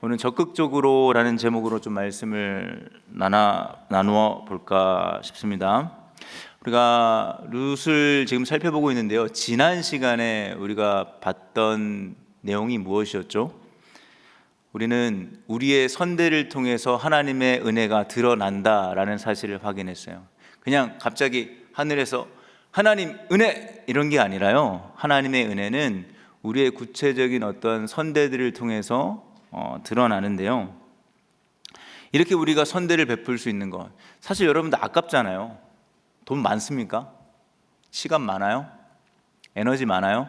오늘 적극적으로라는 제목으로 좀 말씀을 나누어 볼까 싶습니다. 우리가 룻을 지금 살펴보고 있는데요. 지난 시간에 우리가 봤던 내용이 무엇이었죠? 우리는 우리의 선대를 통해서 하나님의 은혜가 드러난다라는 사실을 확인했어요. 그냥 갑자기 하늘에서 하나님 은혜 이런 게 아니라요. 하나님의 은혜는 우리의 구체적인 어떤 선대들을 통해서 드러나는데요. 이렇게 우리가 선대를 베풀 수 있는 것, 사실 여러분들 아깝잖아요. 돈 많습니까? 시간 많아요? 에너지 많아요?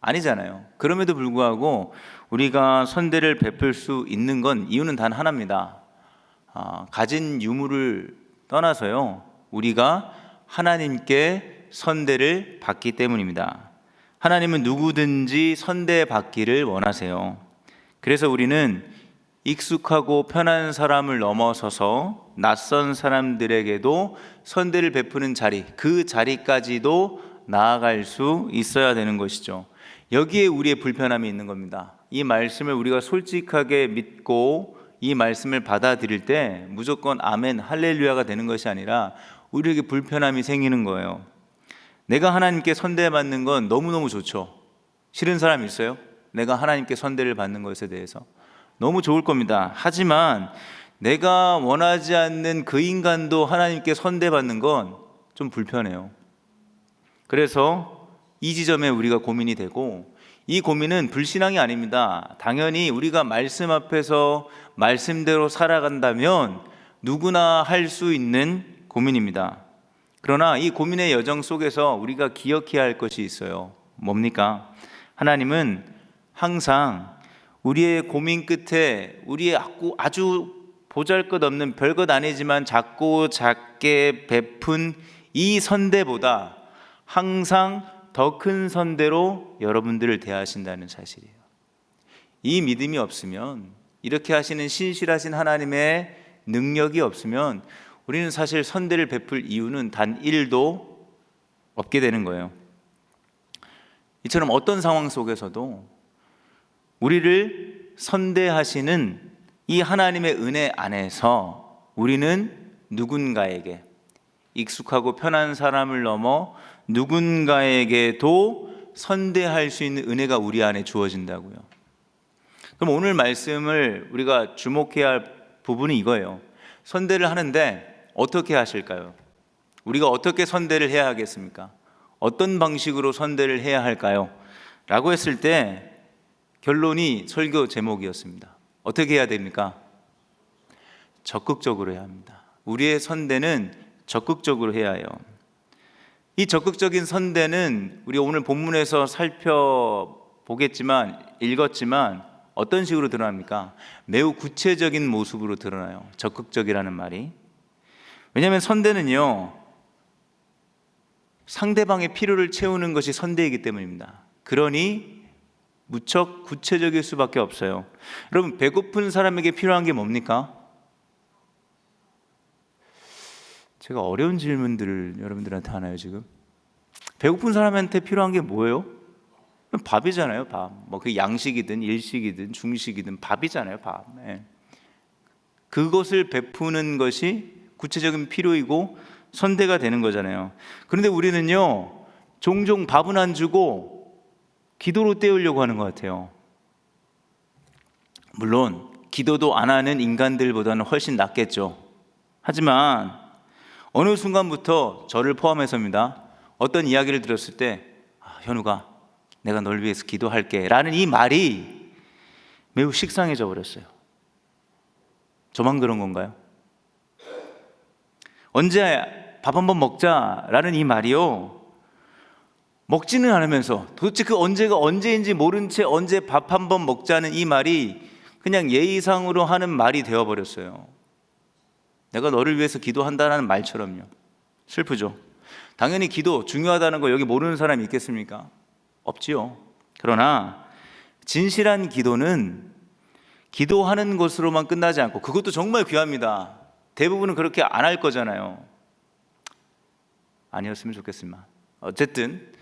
아니잖아요. 그럼에도 불구하고 우리가 선대를 베풀 수 있는 건 이유는 단 하나입니다. 가진 유무를 떠나서요, 우리가 하나님께 선대를 받기 때문입니다. 하나님은 누구든지 선대받기를 원하세요. 그래서 우리는 익숙하고 편한 사람을 넘어서서 낯선 사람들에게도 선대를 베푸는 자리, 그 자리까지도 나아갈 수 있어야 되는 것이죠. 여기에 우리의 불편함이 있는 겁니다. 이 말씀을 우리가 솔직하게 믿고 이 말씀을 받아들일 때 무조건 아멘, 할렐루야가 되는 것이 아니라 우리에게 불편함이 생기는 거예요. 내가 하나님께 선대받는 건 너무너무 좋죠. 싫은 사람 있어요? 내가 하나님께 선대를 받는 것에 대해서 너무 좋을 겁니다. 하지만 내가 원하지 않는 그 인간도 하나님께 선대받는 건 좀 불편해요. 그래서 이 지점에 우리가 고민이 되고, 이 고민은 불신앙이 아닙니다. 당연히 우리가 말씀 앞에서 말씀대로 살아간다면 누구나 할 수 있는 고민입니다. 그러나 이 고민의 여정 속에서 우리가 기억해야 할 것이 있어요. 뭡니까? 하나님은 항상 우리의 고민 끝에 우리의 아주 보잘것없는 별것 아니지만 작고 작게 베푼 이 선대보다 항상 더 큰 선대로 여러분들을 대하신다는 사실이에요. 이 믿음이 없으면, 이렇게 하시는 신실하신 하나님의 능력이 없으면 우리는 사실 선대를 베풀 이유는 단 1도 없게 되는 거예요. 이처럼 어떤 상황 속에서도 우리를 선대하시는 이 하나님의 은혜 안에서 우리는 누군가에게, 익숙하고 편한 사람을 넘어 누군가에게도 선대할 수 있는 은혜가 우리 안에 주어진다고요. 그럼 오늘 말씀을 우리가 주목해야 할 부분이 이거예요. 선대를 하는데 어떻게 하실까요? 우리가 어떻게 선대를 해야 하겠습니까? 어떤 방식으로 선대를 해야 할까요? 라고 했을 때 결론이 설교 제목이었습니다. 어떻게 해야 됩니까? 적극적으로 해야 합니다. 우리의 선대는 적극적으로 해야 해요. 이 적극적인 선대는 우리 오늘 본문에서 살펴보겠지만, 읽었지만 어떤 식으로 드러납니까? 매우 구체적인 모습으로 드러나요. 적극적이라는 말이. 왜냐하면 선대는요, 상대방의 필요를 채우는 것이 선대이기 때문입니다. 그러니 무척 구체적일 수밖에 없어요. 여러분, 배고픈 사람에게 필요한 게 뭡니까? 제가 어려운 질문들을 여러분들한테 하나요, 지금? 배고픈 사람한테 필요한 게 뭐예요? 밥이잖아요, 밥. 뭐 그 양식이든 일식이든 중식이든 밥이잖아요, 밥. 네. 그것을 베푸는 것이 구체적인 필요이고 선대가 되는 거잖아요. 그런데 우리는요, 종종 밥은 안 주고 기도로 때우려고 하는 것 같아요. 물론 기도도 안 하는 인간들보다는 훨씬 낫겠죠. 하지만 어느 순간부터 저를 포함해서입니다, 어떤 이야기를 들었을 때 현우가 내가 널 위해서 기도할게 라는 이 말이 매우 식상해져 버렸어요. 저만 그런 건가요? 언제 밥 한번 먹자라는 이 말이요, 먹지는 않으면서 도대체 그 언제가 언제인지 모른 채 언제 밥 한번 먹자는 이 말이 그냥 예의상으로 하는 말이 되어버렸어요. 내가 너를 위해서 기도한다는 말처럼요. 슬프죠. 당연히 기도 중요하다는 거 여기 모르는 사람이 있겠습니까? 없지요. 그러나 진실한 기도는 기도하는 것으로만 끝나지 않고, 그것도 정말 귀합니다. 대부분은 그렇게 안 할 거잖아요. 아니었으면 좋겠지만 어쨌든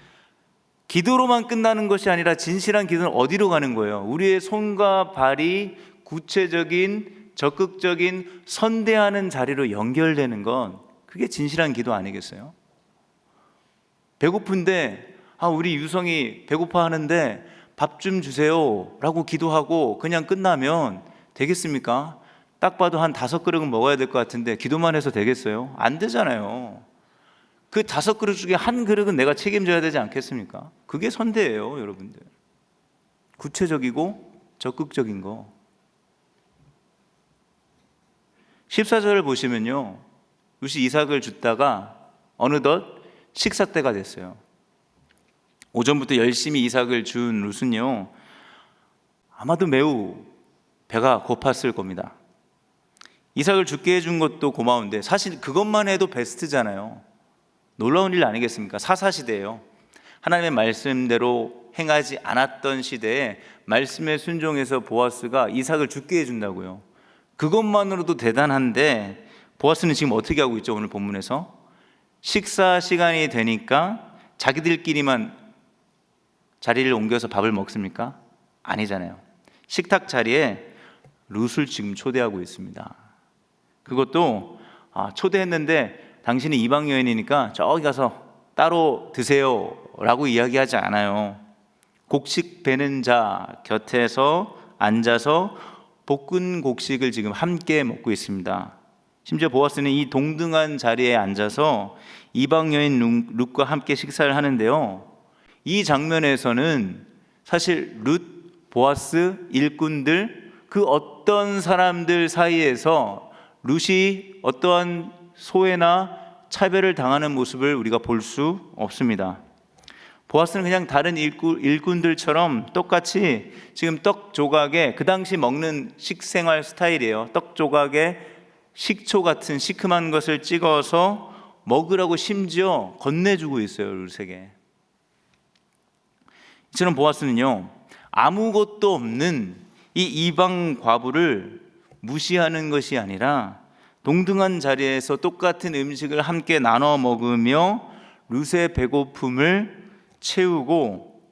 기도로만 끝나는 것이 아니라 진실한 기도는 어디로 가는 거예요? 우리의 손과 발이 구체적인 적극적인 선대하는 자리로 연결되는 건 그게 진실한 기도 아니겠어요? 배고픈데 우리 유성이 배고파하는데 밥 좀 주세요 라고 기도하고 그냥 끝나면 되겠습니까? 딱 봐도 한 5그릇은 먹어야 될 것 같은데 기도만 해서 되겠어요? 안 되잖아요. 그 5그릇 중에 1그릇은 내가 책임져야 되지 않겠습니까? 그게 선대예요, 여러분들. 구체적이고 적극적인 거. 14절을 보시면요, 룻이 이삭을 줍다가 어느덧 식사 때가 됐어요. 오전부터 열심히 이삭을 준 룻은요, 아마도 매우 배가 고팠을 겁니다. 이삭을 죽게 해준 것도 고마운데 사실 그것만 해도 베스트잖아요. 놀라운 일 아니겠습니까? 사사시대예요. 하나님의 말씀대로 행하지 않았던 시대에 말씀에 순종해서 보아스가 이삭을 죽게 해준다고요. 그것만으로도 대단한데 보아스는 지금 어떻게 하고 있죠? 오늘 본문에서 식사 시간이 되니까 자기들끼리만 자리를 옮겨서 밥을 먹습니까? 아니잖아요. 식탁 자리에 룻을 지금 초대하고 있습니다. 그것도 초대했는데 당신이 이방 여인이니까 저기 가서 따로 드세요 라고 이야기하지 않아요. 곡식 베는 자 곁에서 앉아서 볶은 곡식을 지금 함께 먹고 있습니다. 심지어 보아스는 이 동등한 자리에 앉아서 이방 여인 룻과 함께 식사를 하는데요, 이 장면에서는 사실 룻, 보아스, 일꾼들 그 어떤 사람들 사이에서 룻이 어떠한 소외나 차별을 당하는 모습을 우리가 볼 수 없습니다. 보아스는 그냥 다른 일꾼들처럼 똑같이 지금 떡 조각에, 그 당시 먹는 식생활 스타일이에요, 떡 조각에 식초 같은 시큼한 것을 찍어서 먹으라고 심지어 건네주고 있어요, 룻에게. 이처럼 보아스는요, 아무것도 없는 이 이방 과부를 무시하는 것이 아니라 동등한 자리에서 똑같은 음식을 함께 나눠 먹으며 룻의 배고픔을 채우고,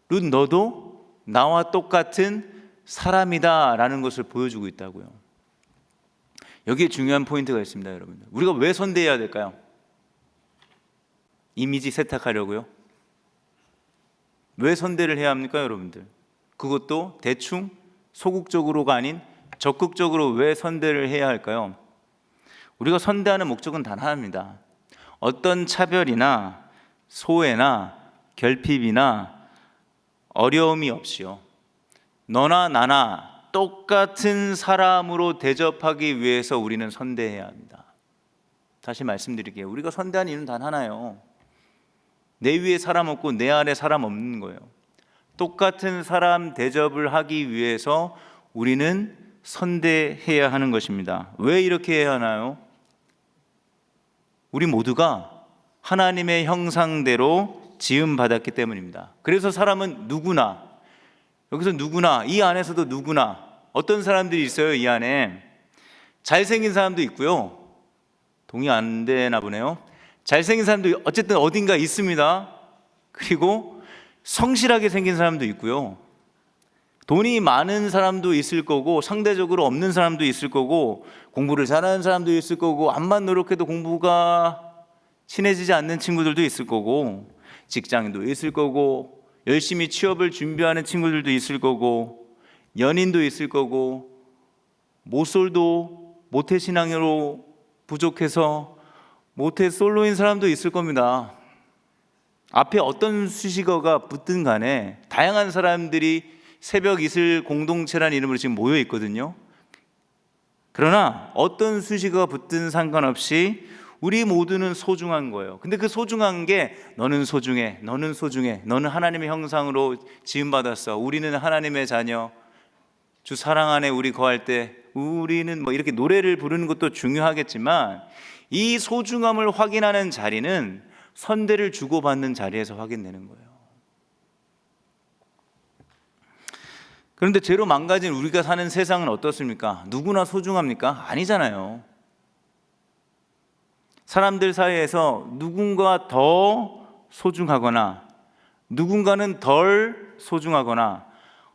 룻 너도 나와 똑같은 사람이다 라는 것을 보여주고 있다고요. 여기에 중요한 포인트가 있습니다, 여러분들. 우리가 왜 선대해야 될까요? 이미지 세탁하려고요? 왜 선대를 해야 합니까, 여러분들? 그것도 대충 소극적으로가 아닌 적극적으로 왜 선대를 해야 할까요? 우리가 선대하는 목적은 단 하나입니다. 어떤 차별이나 소외나 결핍이나 어려움이 없이요, 너나 나나 똑같은 사람으로 대접하기 위해서 우리는 선대해야 합니다. 다시 말씀드릴게요. 우리가 선대하는 이유는 단 하나예요. 내 위에 사람 없고 내 아래 사람 없는 거예요. 똑같은 사람 대접을 하기 위해서 우리는 선대해야 하는 것입니다. 왜 이렇게 해야 하나요? 우리 모두가 하나님의 형상대로 지음받았기 때문입니다. 그래서 사람은 누구나, 여기서 누구나, 이 안에서도 누구나, 어떤 사람들이 있어요, 이 안에. 잘생긴 사람도 있고요. 동의 안 되나 보네요. 잘생긴 사람도 어쨌든 어딘가 있습니다. 그리고 성실하게 생긴 사람도 있고요. 돈이 많은 사람도 있을 거고, 상대적으로 없는 사람도 있을 거고, 공부를 잘하는 사람도 있을 거고, 암만 노력해도 공부가 친해지지 않는 친구들도 있을 거고, 직장인도 있을 거고, 열심히 취업을 준비하는 친구들도 있을 거고, 연인도 있을 거고, 모쏠도 모태신앙으로 부족해서 모태 솔로인 사람도 있을 겁니다. 앞에 어떤 수식어가 붙든 간에 다양한 사람들이 새벽 이슬 공동체라는 이름으로 지금 모여 있거든요. 그러나 어떤 수식어가 붙든 상관없이 우리 모두는 소중한 거예요. 근데 그 소중한 게 너는 소중해, 너는 소중해, 너는 하나님의 형상으로 지음받았어, 우리는 하나님의 자녀, 주 사랑 안에 우리 거할 때 우리는 이렇게 노래를 부르는 것도 중요하겠지만, 이 소중함을 확인하는 자리는 선대를 주고받는 자리에서 확인되는 거예요. 그런데 죄로 망가진 우리가 사는 세상은 어떻습니까? 누구나 소중합니까? 아니잖아요. 사람들 사이에서 누군가 더 소중하거나 누군가는 덜 소중하거나,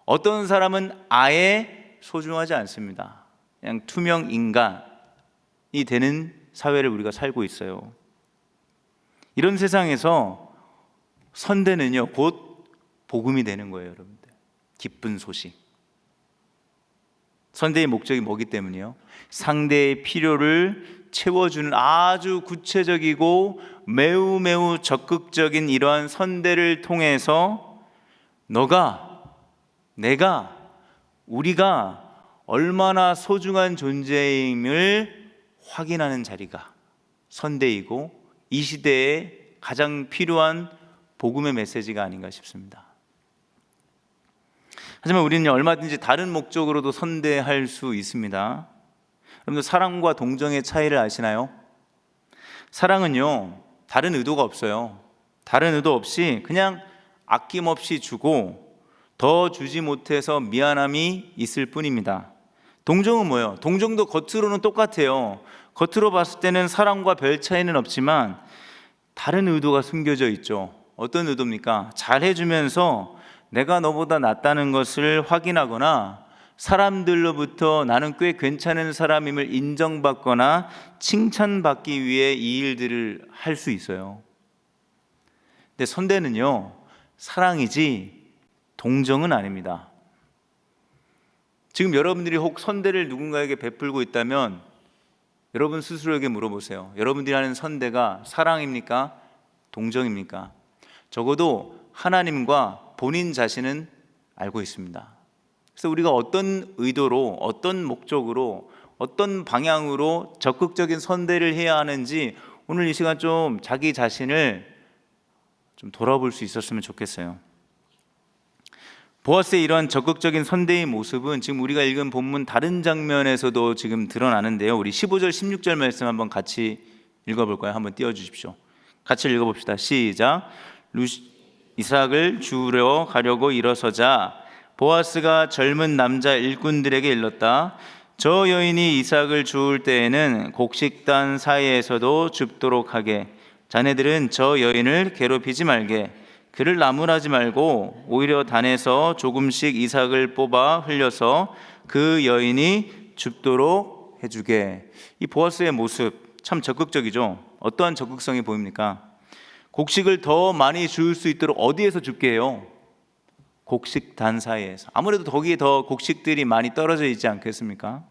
어떤 사람은 아예 소중하지 않습니다. 그냥 투명 인간이 되는 사회를 우리가 살고 있어요. 이런 세상에서 선대는요, 곧 복음이 되는 거예요, 여러분들. 기쁜 소식. 선대의 목적이 뭐기 때문이요? 상대의 필요를 채워주는 아주 구체적이고 매우 적극적인 이러한 선대를 통해서 너가, 내가, 우리가 얼마나 소중한 존재임을 확인하는 자리가 선대이고 이 시대에 가장 필요한 복음의 메시지가 아닌가 싶습니다. 하지만 우리는 얼마든지 다른 목적으로도 선대할 수 있습니다. 여러분들 사랑과 동정의 차이를 아시나요? 사랑은요, 다른 의도가 없어요. 다른 의도 없이 그냥 아낌없이 주고 더 주지 못해서 미안함이 있을 뿐입니다. 동정은 뭐예요? 동정도 겉으로는 똑같아요. 겉으로 봤을 때는 사랑과 별 차이는 없지만 다른 의도가 숨겨져 있죠. 어떤 의도입니까? 잘해주면서 내가 너보다 낫다는 것을 확인하거나 사람들로부터 나는 꽤 괜찮은 사람임을 인정받거나 칭찬받기 위해 이 일들을 할 수 있어요. 근데 선대는요, 사랑이지 동정은 아닙니다. 지금 여러분들이 혹 선대를 누군가에게 베풀고 있다면 여러분 스스로에게 물어보세요. 여러분들이 하는 선대가 사랑입니까? 동정입니까? 적어도 하나님과 본인 자신은 알고 있습니다. 그래서 우리가 어떤 의도로, 어떤 목적으로, 어떤 방향으로 적극적인 선대를 해야 하는지 오늘 이 시간 좀 자기 자신을 좀 돌아볼 수 있었으면 좋겠어요. 보아스의 이런 적극적인 선대의 모습은 지금 우리가 읽은 본문 다른 장면에서도 지금 드러나는데요. 우리 15절, 16절 말씀 한번 같이 읽어볼까요? 한번 띄워주십시오. 같이 읽어봅시다. 시작. 이삭을 주우러 가려고 일어서자 보아스가 젊은 남자 일꾼들에게 일렀다. 저 여인이 이삭을 주울 때에는 곡식단 사이에서도 줍도록 하게. 자네들은 저 여인을 괴롭히지 말게. 그를 나무라지 말고 오히려 단에서 조금씩 이삭을 뽑아 흘려서 그 여인이 줍도록 해주게. 이 보아스의 모습 참 적극적이죠. 어떠한 적극성이 보입니까? 곡식을 더 많이 주울 수 있도록 어디에서 줍게 해요? 곡식단 사이에서. 아무래도 거기에 더 곡식들이 많이 떨어져 있지 않겠습니까?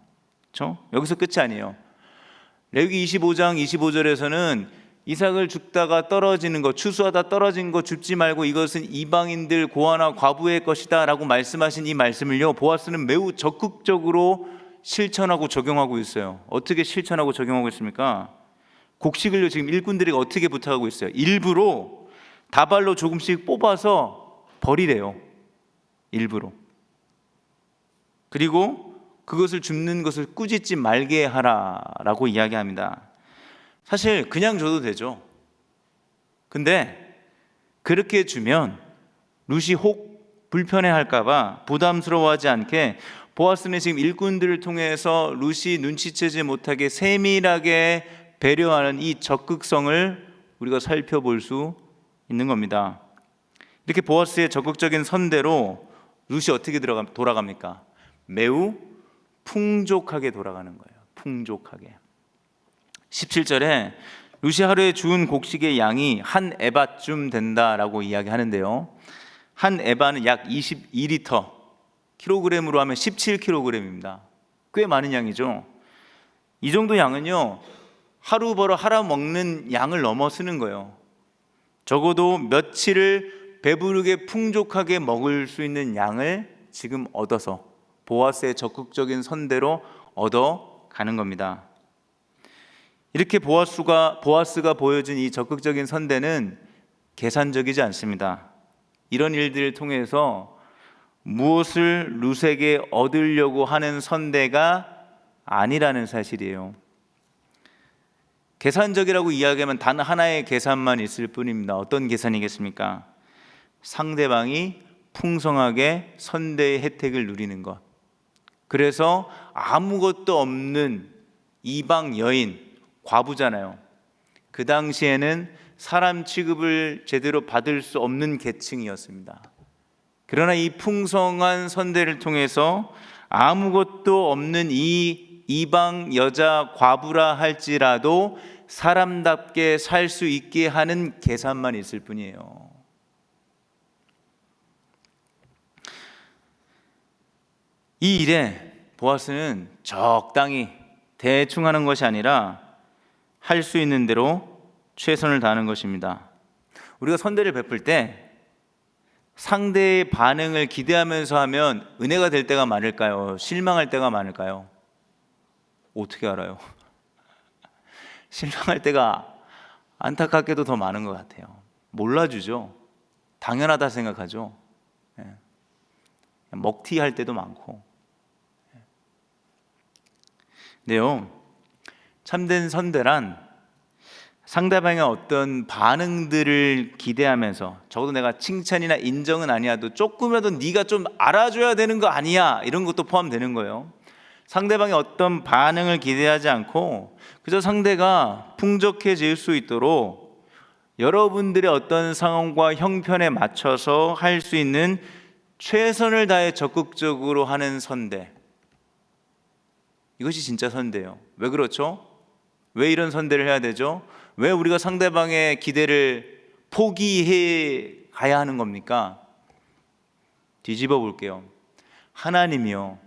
그렇죠? 여기서 끝이 아니에요. 레위기 25장 25절에서는 이삭을 줍다가 떨어지는 것, 추수하다 떨어진 것 줍지 말고 이것은 이방인들 고아나 과부의 것이다 라고 말씀하신 이 말씀을요, 보아스는 매우 적극적으로 실천하고 적용하고 있어요. 어떻게 실천하고 적용하고 있습니까? 곡식을요, 지금 일꾼들이 어떻게 부탁하고 있어요? 일부러 다발로 조금씩 뽑아서 버리래요. 일부러. 그리고 그것을 줍는 것을 꾸짖지 말게 하라라고 이야기합니다. 사실 그냥 줘도 되죠. 근데 그렇게 주면 룻이 혹 불편해할까봐 부담스러워하지 않게 보아스는 지금 일꾼들을 통해서 룻이 눈치채지 못하게 세밀하게 배려하는 이 적극성을 우리가 살펴볼 수 있는 겁니다. 이렇게 보아스의 적극적인 선대로 룻이 어떻게 돌아갑니까? 매우 풍족하게 돌아가는 거예요. 풍족하게. 17절에 룻이 하루에 주운 곡식의 양이 한 에바쯤 된다라고 이야기하는데요. 한 에바는 약 22리터, 킬로그램으로 하면 17kg입니다. 꽤 많은 양이죠. 이 정도 양은요, 하루 벌어 하루 먹는 양을 넘어서는 거예요. 적어도 며칠을 배부르게 풍족하게 먹을 수 있는 양을 지금 얻어서 보아스의 적극적인 선대로 얻어가는 겁니다. 이렇게 보아스가 보여준 이 적극적인 선대는 계산적이지 않습니다. 이런 일들을 통해서 무엇을 룻에게 얻으려고 하는 선대가 아니라는 사실이에요. 계산적이라고 이야기하면 단 하나의 계산만 있을 뿐입니다. 어떤 계산이겠습니까? 상대방이 풍성하게 선대의 혜택을 누리는 것. 그래서 아무것도 없는 이방 여인, 과부잖아요. 그 당시에는 사람 취급을 제대로 받을 수 없는 계층이었습니다. 그러나 이 풍성한 선대를 통해서 아무것도 없는 이 이방 여자 과부라 할지라도 사람답게 살 수 있게 하는 계산만 있을 뿐이에요. 이 일에 보아스는 적당히 대충 하는 것이 아니라 할 수 있는 대로 최선을 다하는 것입니다. 우리가 선대를 베풀 때 상대의 반응을 기대하면서 하면 은혜가 될 때가 많을까요? 실망할 때가 많을까요? 어떻게 알아요? 실망할 때가 안타깝게도 더 많은 것 같아요. 몰라주죠. 당연하다 생각하죠. 먹튀할 때도 많고. 근데요, 참된 선대란 상대방의 어떤 반응들을 기대하면서, 적어도 내가 칭찬이나 인정은 아니어도 조금이라도 네가 좀 알아줘야 되는 거 아니야, 이런 것도 포함되는 거예요. 상대방의 어떤 반응을 기대하지 않고 그저 상대가 풍족해질 수 있도록 여러분들의 어떤 상황과 형편에 맞춰서 할 수 있는 최선을 다해 적극적으로 하는 선대, 이것이 진짜 선대예요. 왜 그렇죠? 왜 이런 선대를 해야 되죠? 왜 우리가 상대방의 기대를 포기해 가야 하는 겁니까? 뒤집어 볼게요. 하나님이요,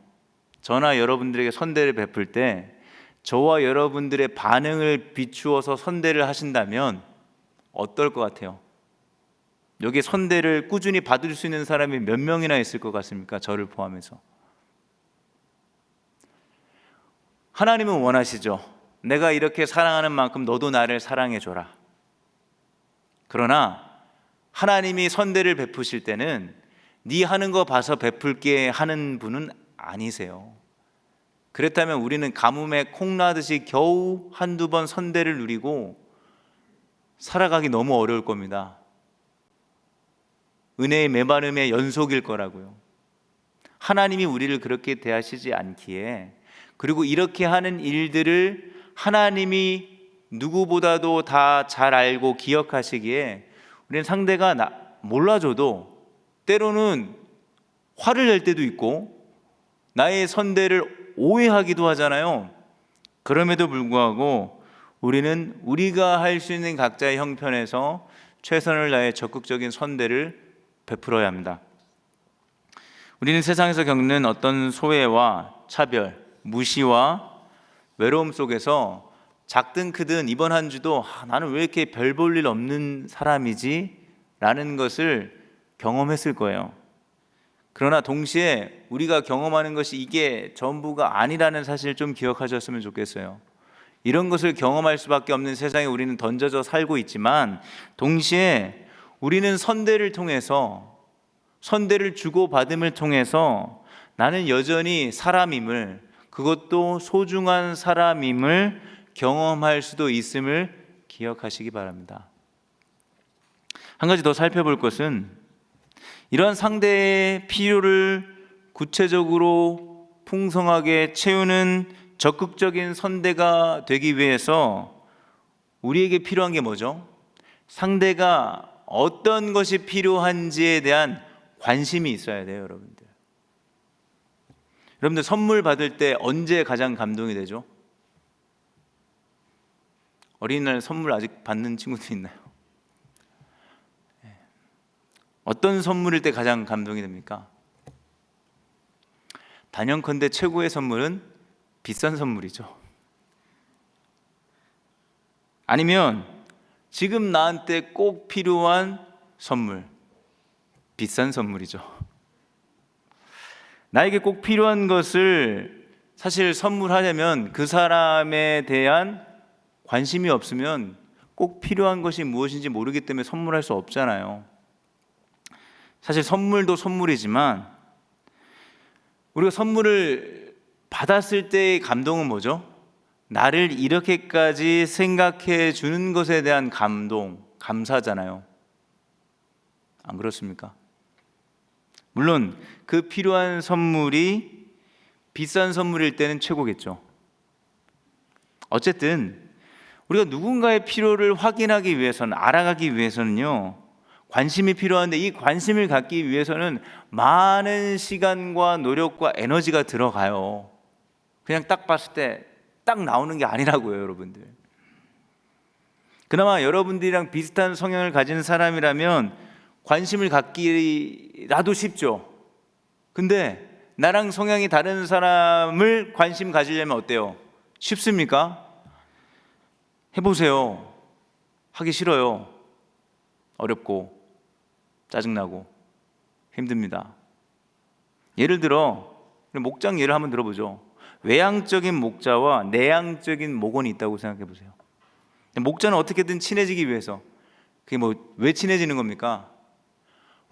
저나 여러분들에게 선대를 베풀 때 저와 여러분들의 반응을 비추어서 선대를 하신다면 어떨 것 같아요? 여기 선대를 꾸준히 받을 수 있는 사람이 몇 명이나 있을 것 같습니까? 저를 포함해서. 하나님은 원하시죠. 내가 이렇게 사랑하는 만큼 너도 나를 사랑해줘라. 그러나 하나님이 선대를 베푸실 때는 네 하는 거 봐서 베풀게 하는 분은 아니세요. 그렇다면 우리는 가뭄에 콩나듯이 겨우 한두 번 선대를 누리고 살아가기 너무 어려울 겁니다. 은혜의 메마름의 연속일 거라고요. 하나님이 우리를 그렇게 대하시지 않기에, 그리고 이렇게 하는 일들을 하나님이 누구보다도 다 잘 알고 기억하시기에 우리는 상대가 몰라줘도 때로는 화를 낼 때도 있고 나의 선대를 오해하기도 하잖아요. 그럼에도 불구하고 우리는 우리가 할 수 있는 각자의 형편에서 최선을 다해 적극적인 선대를 베풀어야 합니다. 우리는 세상에서 겪는 어떤 소외와 차별, 무시와 외로움 속에서 작든 크든 이번 한 주도 나는 왜 이렇게 별 볼 일 없는 사람이지? 라는 것을 경험했을 거예요. 그러나 동시에 우리가 경험하는 것이 이게 전부가 아니라는 사실을 좀 기억하셨으면 좋겠어요. 이런 것을 경험할 수밖에 없는 세상에 우리는 던져져 살고 있지만, 동시에 우리는 선대를 통해서, 선대를 주고받음을 통해서 나는 여전히 사람임을, 그것도 소중한 사람임을 경험할 수도 있음을 기억하시기 바랍니다. 한 가지 더 살펴볼 것은, 이러한 상대의 필요를 구체적으로 풍성하게 채우는 적극적인 선대가 되기 위해서 우리에게 필요한 게 뭐죠? 상대가 어떤 것이 필요한지에 대한 관심이 있어야 돼요, 여러분들. 여러분들 선물 받을 때 언제 가장 감동이 되죠? 어린이날 선물 아직 받는 친구들 있나요? 어떤 선물일 때 가장 감동이 됩니까? 단연컨대 최고의 선물은 비싼 선물이죠. 아니면 지금 나한테 꼭 필요한 선물, 비싼 선물이죠. 나에게 꼭 필요한 것을 사실 선물하려면 그 사람에 대한 관심이 없으면 꼭 필요한 것이 무엇인지 모르기 때문에 선물할 수 없잖아요. 사실 선물도 선물이지만 우리가 선물을 받았을 때의 감동은 뭐죠? 나를 이렇게까지 생각해 주는 것에 대한 감동, 감사잖아요. 안 그렇습니까? 물론 그 필요한 선물이 비싼 선물일 때는 최고겠죠. 어쨌든 우리가 누군가의 필요를 확인하기 위해서는, 알아가기 위해서는요, 관심이 필요한데 이 관심을 갖기 위해서는 많은 시간과 노력과 에너지가 들어가요. 그냥 딱 봤을 때 딱 나오는 게 아니라고요, 여러분들. 그나마 여러분들이랑 비슷한 성향을 가진 사람이라면 관심을 갖기라도 쉽죠. 근데 나랑 성향이 다른 사람을 관심 가지려면 어때요? 쉽습니까? 해보세요. 하기 싫어요. 어렵고 짜증나고 힘듭니다. 예를 들어 목장 예를 한번 들어보죠. 외향적인 목자와 내향적인 목원이 있다고 생각해 보세요. 목자는 어떻게든 친해지기 위해서, 그게 뭐 왜 친해지는 겁니까?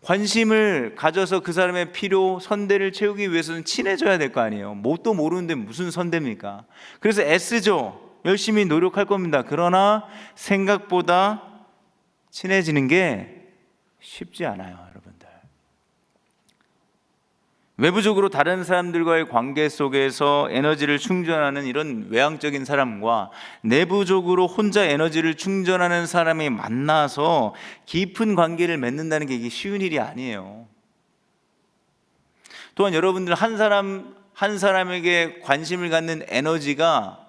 관심을 가져서 그 사람의 필요, 선대를 채우기 위해서는 친해져야 될 거 아니에요. 뭣도 모르는데 무슨 선대입니까? 그래서 애쓰죠. 열심히 노력할 겁니다. 그러나 생각보다 친해지는 게 쉽지 않아요, 여러분들. 외부적으로 다른 사람들과의 관계 속에서 에너지를 충전하는 이런 외향적인 사람과 내부적으로 혼자 에너지를 충전하는 사람이 만나서 깊은 관계를 맺는다는 게 이게 쉬운 일이 아니에요. 또한 여러분들 한 사람에게 관심을 갖는 에너지가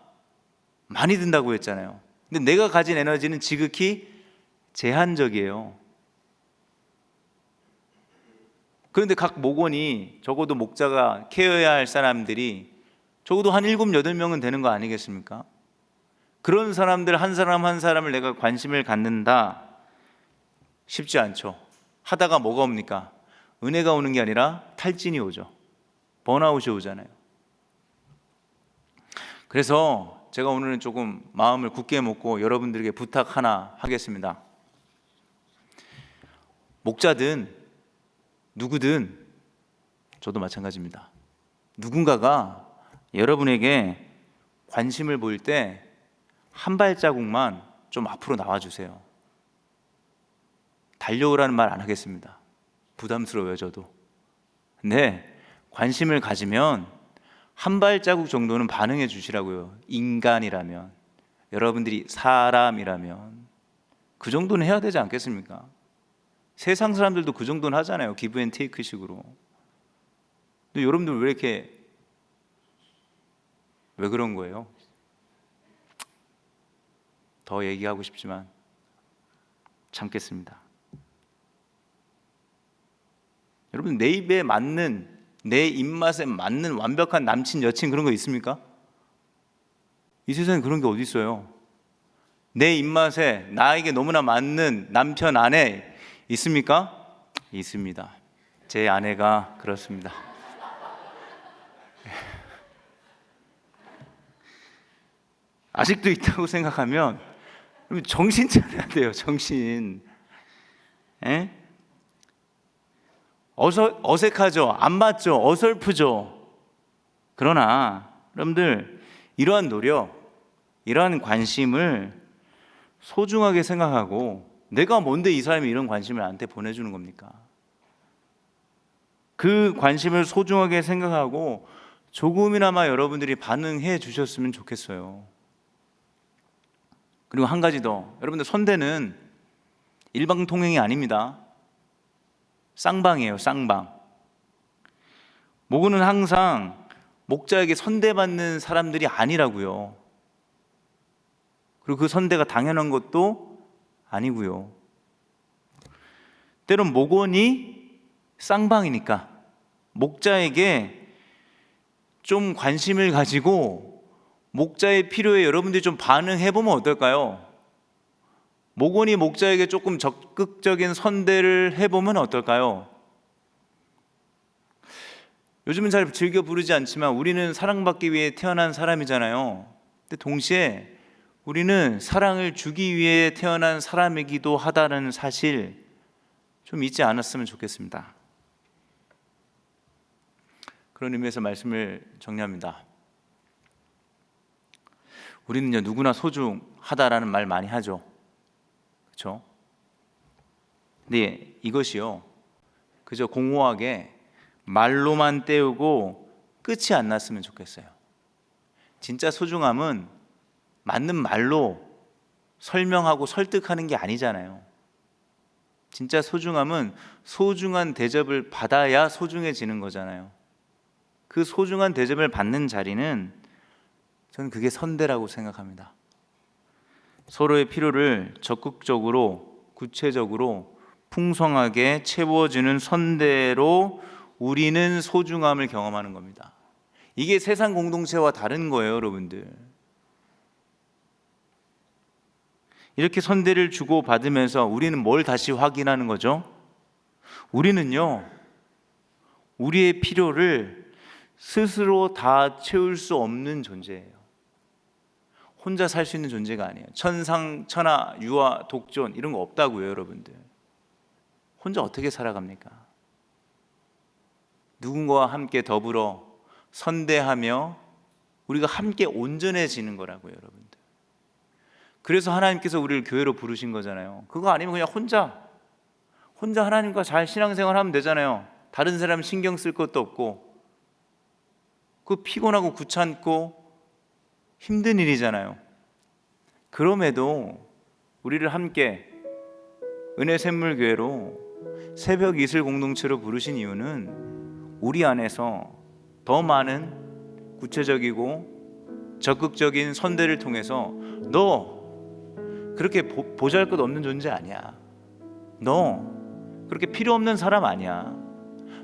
많이 든다고 했잖아요. 근데 내가 가진 에너지는 지극히 제한적이에요. 그런데 각 목원이, 적어도 목자가 케어해야 할 사람들이 적어도 한 7, 8명은 되는 거 아니겠습니까? 그런 사람들 한 사람 한 사람을 내가 관심을 갖는다, 쉽지 않죠. 하다가 뭐가 옵니까? 은혜가 오는 게 아니라 탈진이 오죠. 번아웃이 오잖아요. 그래서 제가 오늘은 조금 마음을 굳게 먹고 여러분들에게 부탁 하나 하겠습니다. 목자든 누구든, 저도 마찬가지입니다. 누군가가 여러분에게 관심을 보일 때 한 발자국만 좀 앞으로 나와주세요. 달려오라는 말 안 하겠습니다. 부담스러워요, 저도. 근데 관심을 가지면 한 발자국 정도는 반응해 주시라고요. 인간이라면, 여러분들이 사람이라면 그 정도는 해야 되지 않겠습니까? 세상 사람들도 그 정도는 하잖아요. 기브 앤 테이크 식으로. 근데 여러분들 왜 그런 거예요? 더 얘기하고 싶지만 참겠습니다. 여러분, 내 입에 맞는, 내 입맛에 맞는 완벽한 남친, 여친 그런 거 있습니까? 이 세상에 그런 게 어디 있어요? 내 입맛에 나에게 너무나 맞는 남편, 아내 있습니까? 있습니다. 제 아내가 그렇습니다. 아직도 있다고 생각하면 정신 차려야 돼요. 정신. 에? 어색하죠. 안 맞죠. 어설프죠. 그러나 여러분들, 이러한 노력, 이러한 관심을 소중하게 생각하고, 내가 뭔데 이 사람이 이런 관심을 나한테 보내주는 겁니까? 그 관심을 소중하게 생각하고 조금이나마 여러분들이 반응해 주셨으면 좋겠어요. 그리고 한 가지 더, 여러분들, 선대는 일방통행이 아닙니다. 쌍방이에요. 쌍방. 목원은 항상 목자에게 선대받는 사람들이 아니라고요. 그리고 그 선대가 당연한 것도 아니고요. 때론 목원이 쌍방이니까 목자에게 좀 관심을 가지고 목자의 필요에 여러분들이 좀 반응해 보면 어떨까요? 목원이 목자에게 조금 적극적인 선대를 해보면 어떨까요? 요즘은 잘 즐겨 부르지 않지만 우리는 사랑받기 위해 태어난 사람이잖아요. 근데 동시에 우리는 사랑을 주기 위해 태어난 사람이기도 하다는 사실 좀 잊지 않았으면 좋겠습니다. 그런 의미에서 말씀을 정리합니다. 우리는요, 누구나 소중하다라는 말 많이 하죠. 그렇죠? 근데 이것이요, 그저 공허하게 말로만 때우고 끝이 안 났으면 좋겠어요. 진짜 소중함은 맞는 말로 설명하고 설득하는 게 아니잖아요. 진짜 소중함은 소중한 대접을 받아야 소중해지는 거잖아요. 그 소중한 대접을 받는 자리는 저는 그게 선대라고 생각합니다. 서로의 필요를 적극적으로, 구체적으로, 풍성하게 채워주는 선대로 우리는 소중함을 경험하는 겁니다. 이게 세상 공동체와 다른 거예요, 여러분들. 이렇게 선대를 주고받으면서 우리는 뭘 다시 확인하는 거죠? 우리는요, 우리의 필요를 스스로 다 채울 수 없는 존재예요. 혼자 살 수 있는 존재가 아니에요. 천상, 천하, 유아, 독존 이런 거 없다고요, 여러분들. 혼자 어떻게 살아갑니까? 누군가와 함께 더불어 선대하며 우리가 함께 온전해지는 거라고요, 여러분들. 그래서 하나님께서 우리를 교회로 부르신 거잖아요. 그거 아니면 그냥 혼자 하나님과 잘 신앙생활하면 되잖아요. 다른 사람 신경 쓸 것도 없고, 그 피곤하고 귀찮고 힘든 일이잖아요. 그럼에도 우리를 함께 은혜샘물교회로 새벽 이슬 공동체로 부르신 이유는 우리 안에서 더 많은 구체적이고 적극적인 선대를 통해서 너 그렇게 보잘것없는 존재 아니야. 너 그렇게 필요 없는 사람 아니야.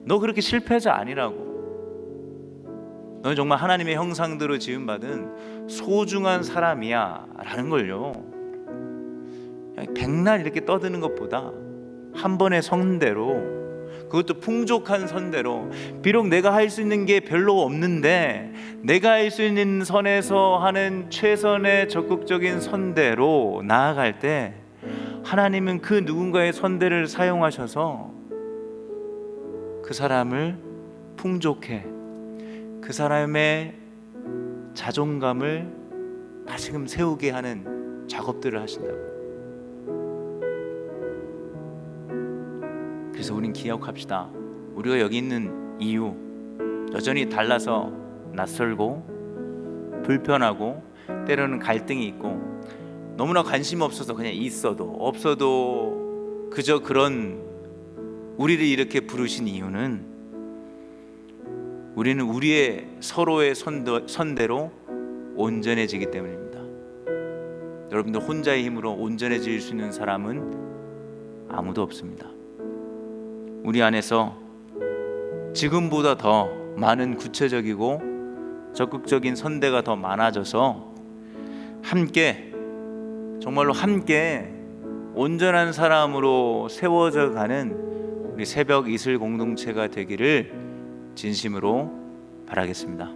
너 그렇게 실패자 아니라고. 너는 정말 하나님의 형상대로 지음받은 소중한 사람이야 라는 걸요, 백날 이렇게 떠드는 것보다 한 번의 선대로, 그것도 풍족한 선대로, 비록 내가 할 수 있는 게 별로 없는데 내가 할 수 있는 선에서 하는 최선의 적극적인 선대로 나아갈 때 하나님은 그 누군가의 선대를 사용하셔서 그 사람을 풍족해, 그 사람의 자존감을 다시금 세우게 하는 작업들을 하신다고. 그래서 우린 기억합시다. 우리가 여기 있는 이유, 여전히 달라서 낯설고 불편하고 때로는 갈등이 있고 너무나 관심 없어서 그냥 있어도 없어도 그저 그런 우리를 이렇게 부르신 이유는 우리는 우리의 서로의 선대로 온전해지기 때문입니다. 여러분들 혼자의 힘으로 온전해질 수 있는 사람은 아무도 없습니다. 우리 안에서 지금보다 더 많은 구체적이고 적극적인 선대가 더 많아져서 함께, 정말로 함께 온전한 사람으로 세워져 가는 우리 새벽 이슬 공동체가 되기를 진심으로 바라겠습니다.